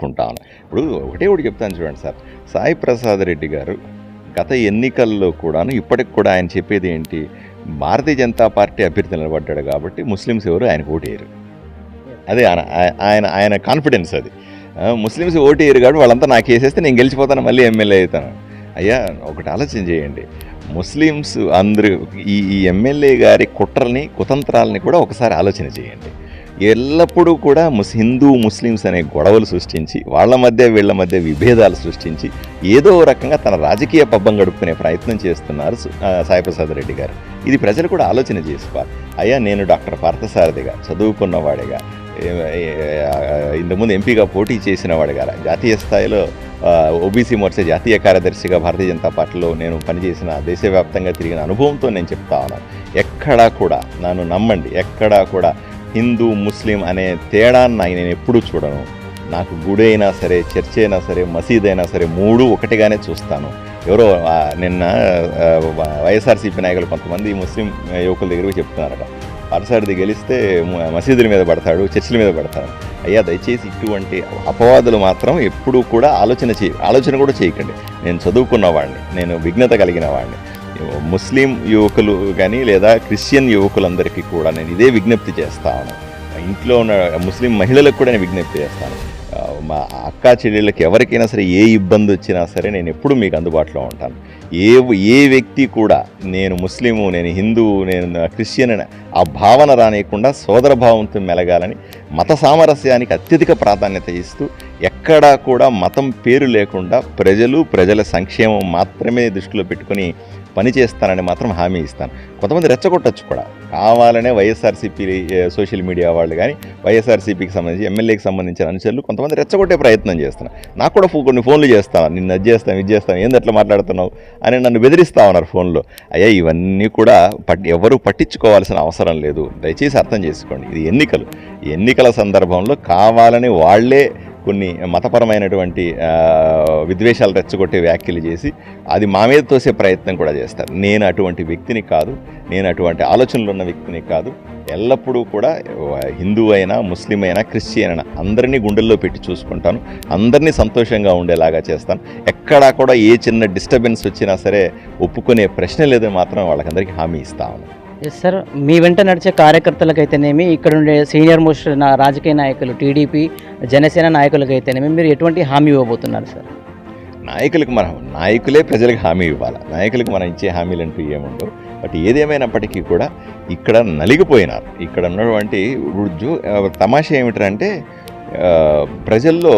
ఉంటాను. ఇప్పుడు ఒకటి చెప్తాను చూడండి సార్. సాయి ప్రసాద్ రెడ్డి గారు గత ఎన్నికల్లో కూడాను ఇప్పటికి కూడా ఆయన చెప్పేది ఏంటి? భారతీయ జనతా పార్టీ అభ్యర్థి నిలబడ్డాడు కాబట్టి ముస్లిమ్స్ ఎవరు ఆయనకు ఓటేయరు. అదే ఆయన ఆయన ఆయన కాన్ఫిడెన్స్ అది. ముస్లిమ్స్ ఓటేయరు కాబట్టి వాళ్ళంతా నాకు వేసేస్తే నేను గెలిచిపోతాను, మళ్ళీ ఎమ్మెల్యే అవుతాను. అయ్యా ఒకటి ఆలోచన చేయండి. ముస్లిమ్స్ అందరూ ఈ ఎమ్మెల్యే గారి కుట్రల్ని కుతంత్రాలని కూడా ఒకసారి ఆలోచన చేయండి. ఎల్లప్పుడూ కూడా హిందూ ముస్లిమ్స్ అనే గొడవలు సృష్టించి వీళ్ళ మధ్య విభేదాలు సృష్టించి ఏదో రకంగా తన రాజకీయ పబ్బం గడుపుకునే ప్రయత్నం చేస్తున్నారు సాయిప్రసాద్ రెడ్డి గారు. ఇది ప్రజలు కూడా ఆలోచన చేసుకోవాలి. అయ్యా నేను డాక్టర్ పార్థసారథిగా చదువుకున్నవాడిగా, ఇంతకుముందు ఎంపీగా పోటీ చేసిన వాడిగా, జాతీయ స్థాయిలో ఓబీసీ మోర్చా జాతీయ కార్యదర్శిగా భారతీయ జనతా పార్టీలో నేను పనిచేసిన, దేశవ్యాప్తంగా తిరిగిన అనుభవంతో నేను చెప్తా ఉన్నాను. ఎక్కడా కూడా నన్ను నమ్మండి, ఎక్కడా కూడా హిందూ ముస్లిం అనే తేడాన్ని నేను ఎప్పుడూ చూడను. నాకు గుడి అయినా సరే, చర్చ్ అయినా సరే, మసీద్ అయినా సరే, మూడు ఒకటిగానే చూస్తాను. ఎవరో నిన్న వైఎస్ఆర్సీపీ నాయకులు కొంతమంది ముస్లిం యువకుల దగ్గరికి చెప్తున్నారట, పార్థసారథి గెలిస్తే మసీదుల మీద పడతాడు, చర్చిల మీద పడతాడు. అయ్యా దయచేసి ఇటువంటి అపవాదులు మాత్రం ఎప్పుడూ కూడా ఆలోచన కూడా చేయకండి. నేను చదువుకున్నవాడిని, నేను విఘ్నత కలిగిన వాడిని. ముస్లిం యువకులు కానీ లేదా క్రిస్టియన్ యువకులందరికీ కూడా నేను ఇదే విజ్ఞప్తి చేస్తాను. ఇంట్లో ఉన్న ముస్లిం మహిళలకు కూడా నేను విజ్ఞప్తి చేస్తాను. మా అక్కా చెల్లెళ్ళకి ఎవరికైనా సరే ఏ ఇబ్బంది వచ్చినా సరే నేను ఎప్పుడూ మీకు అందుబాటులో ఉంటాను. ఏ వ్యక్తి కూడా నేను ముస్లిము, నేను హిందువు, నేను క్రిస్టియన్ అని ఆ భావన రానియకుండా సోదరభావంతో మెలగాలని మత సామరస్యానికి అత్యధిక ప్రాధాన్యత ఇస్తూ ఎక్కడా కూడా మతం పేరు లేకుండా ప్రజల సంక్షేమం మాత్రమే దృష్టిలో పెట్టుకుని పనిచేస్తానని మాత్రం హామీ ఇస్తాను. కొంతమంది రెచ్చగొట్టచ్చు కూడా, కావాలనే వైఎస్ఆర్సీపీ సోషల్ మీడియా వాళ్ళు కానీ వైఎస్ఆర్సీపీకి సంబంధించి ఎమ్మెల్యేకి సంబంధించిన అనుచరులు కొంతమంది రెచ్చగొట్టే ప్రయత్నం చేస్తున్నారు. నాకు కూడా కొన్ని ఫోన్లు చేస్తాను, నిన్ను అది చేస్తాం ఇది చేస్తాం, ఏంది అట్లా మాట్లాడుతున్నావు అని నన్ను బెదిరిస్తా ఉన్నారు ఫోన్లో. అయ్యా ఇవన్నీ కూడా ఎవరు పట్టించుకోవాల్సిన అవసరం లేదు. దయచేసి అర్థం చేసుకోండి, ఇది ఎన్నికల సందర్భంలో కావాలని వాళ్లే కొన్ని మతపరమైనటువంటి విద్వేషాలు రెచ్చగొట్టే వ్యాఖ్యలు చేసి అది మా మీద తోసే ప్రయత్నం కూడా చేస్తారు. నేను అటువంటి వ్యక్తిని కాదు, నేను అటువంటి ఆలోచనలు ఉన్న వ్యక్తిని కాదు. ఎల్లప్పుడూ కూడా హిందూ అయినా, ముస్లిం అయినా, క్రిస్టియన్ అయినా అందరినీ గుండెల్లో పెట్టి చూసుకుంటాను. అందరినీ సంతోషంగా ఉండేలాగా చేస్తాను. ఎక్కడా కూడా ఏ చిన్న డిస్టర్బెన్స్ వచ్చినా సరే ఒప్పుకునే ప్రశ్న లేదని మాత్రం వాళ్ళకందరికీ హామీ ఇస్తాను. ఎస్ సార్, మీ వెంట నడిచే కార్యకర్తలకైతేనేమి, ఇక్కడ ఉండే సీనియర్ మోస్ట్ రాజకీయ నాయకులు, టీడీపీ జనసేన నాయకులకైతేనేమి మీరు ఎటువంటి హామీ ఇవ్వబోతున్నారు సార్? నాయకులే ప్రజలకు హామీ ఇవ్వాలి. నాయకులకు మనం ఇచ్చే హామీలు అంటూ ఏముండవు. బట్ ఏదేమైనప్పటికీ కూడా ఇక్కడ నలిగిపోయినారు. ఇక్కడ ఉన్నటువంటి తమాషా ఏమిటంటే ప్రజల్లో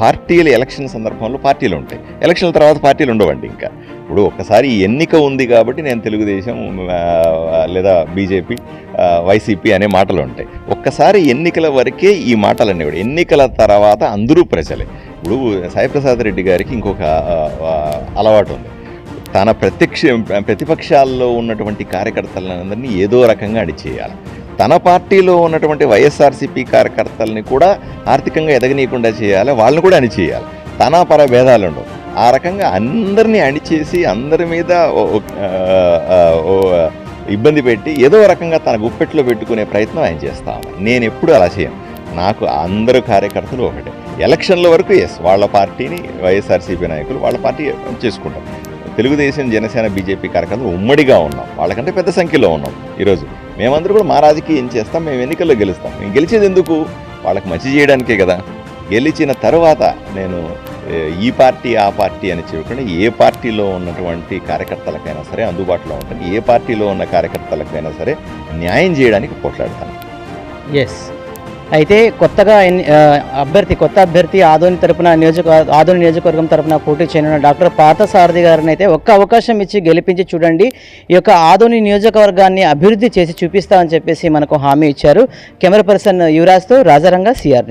పార్టీలు ఎలక్షన్ సందర్భంలో పార్టీలు ఉంటాయి, ఎలక్షన్ల తర్వాత పార్టీలు ఉండవండి. ఇంకా ఇప్పుడు ఒక్కసారి ఎన్నిక ఉంది కాబట్టి నేను తెలుగుదేశం లేదా బీజేపీ, వైసీపీ అనే మాటలు ఉంటాయి. ఒక్కసారి ఎన్నికల వరకే ఈ మాటలు అనేవాడు. ఎన్నికల తర్వాత అందరూ ప్రజలే. ఇప్పుడు సాయిప్రసాద్ రెడ్డి గారికి ఇంకొక అలవాటు ఉంది. తన ప్రతిపక్షాల్లో ఉన్నటువంటి కార్యకర్తలందరినీ ఏదో రకంగా అడిచేయాలి. తన పార్టీలో ఉన్నటువంటి వైఎస్ఆర్సీపీ కార్యకర్తల్ని కూడా ఆర్థికంగా ఎదగనీయకుండా చేయాలి, వాళ్ళని కూడా అణిచేయాలి. తన భేదాలు ఉండవు. ఆ రకంగా అందరినీ అణిచేసి అందరి మీద ఇబ్బంది పెట్టి ఏదో రకంగా తన గుప్పెట్లో పెట్టుకునే ప్రయత్నం ఆయన చేస్తా ఉన్నాను. నేను ఎప్పుడు అలా చేయను. నాకు అందరు కార్యకర్తలు ఒకటే. ఎలక్షన్ల వరకు వాళ్ళ పార్టీని వైఎస్ఆర్సీపీ నాయకులు వాళ్ళ పార్టీ చేసుకుంటారు. తెలుగుదేశం, జనసేన, బీజేపీ కార్యకర్తలు ఉమ్మడిగా ఉన్నాం, వాళ్ళకంటే పెద్ద సంఖ్యలో ఉన్నాం. ఈరోజు మేమందరూ కూడా మా రాజకీయం చేస్తాం, మేము ఎన్నికల్లో గెలుస్తాం. మేము గెలిచేది ఎందుకు? వాళ్ళకి మంచి చేయడానికే కదా. గెలిచిన తర్వాత నేను ఈ పార్టీ ఆ పార్టీ అని చెప్పకుండా ఏ పార్టీలో ఉన్నటువంటి కార్యకర్తలకైనా సరే అందుబాటులో ఉంటాను. ఏ పార్టీలో ఉన్న కార్యకర్తలకైనా సరే న్యాయం చేయడానికి పోట్లాడతాను. ఎస్, అయితే కొత్త అభ్యర్థి ఆదోని నియోజకవర్గం తరపున పోటీ చేయనున్న డాక్టర్ పార్థసారథి గారిని అయితే ఒక్క అవకాశం ఇచ్చి గెలిపించి చూడండి, ఈ యొక్క ఆదోని నియోజకవర్గాన్ని అభివృద్ధి చేసి చూపిస్తామని చెప్పేసి మనకు హామీ ఇచ్చారు. కెమెరా పర్సన్ యువరాజ్తో రాజారంగ, సిఆర్.